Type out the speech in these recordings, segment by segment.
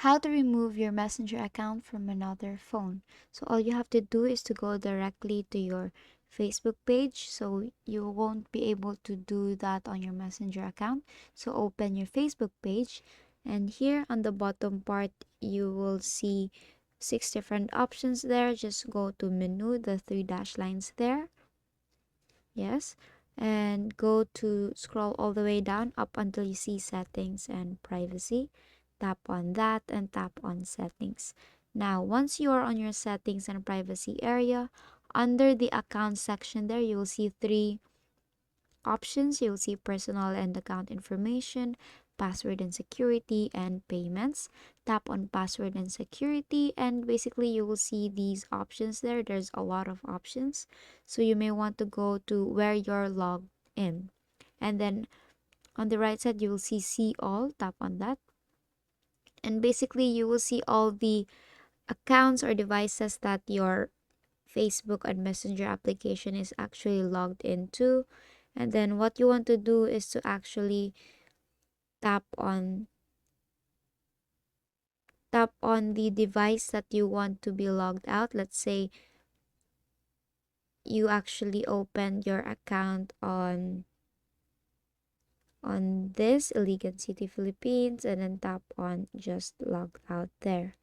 how to remove your Messenger account from another phone. So all you have to do is to go directly to your Facebook page. So you won't be able to do that on your Messenger account. So open your Facebook page, and here on the bottom part you will see six different options there. Just go to menu, the three dash lines there. Yes. And go to scroll all the way down up until you see settings and privacy. Tap on that and tap on settings. Now, once you are on your settings and privacy area, under the account section there, you will see three options. You'll see personal and account information, password and security, and payments. Tap on password and security, and basically you will see these options there. There's a lot of options, so you may want to go to where you're logged in, and then on the right side you will see all. Tap on that, and basically you will see all the accounts or devices that your Facebook and Messenger application is actually logged into. And then what you want to do is to actually tap on the device that you want to be logged out. Let's say you actually opened your account on this Iligan City, Philippines, and then tap on just log out there.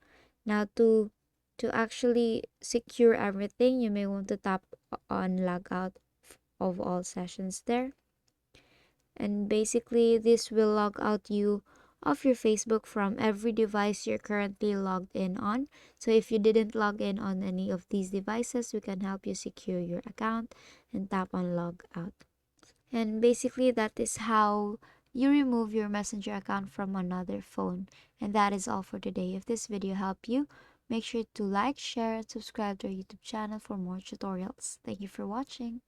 Now to actually secure everything, you may want to tap on log out of all sessions there. And basically this will log out you of your Facebook from every device you're currently logged in on. So if you didn't log in on any of these devices, we can help you secure your account, and tap on log out. And basically that is how you remove your Messenger account from another phone. And that is all for today. If this video helped you, make sure to like, share, and subscribe to our YouTube channel for more tutorials. Thank you for watching.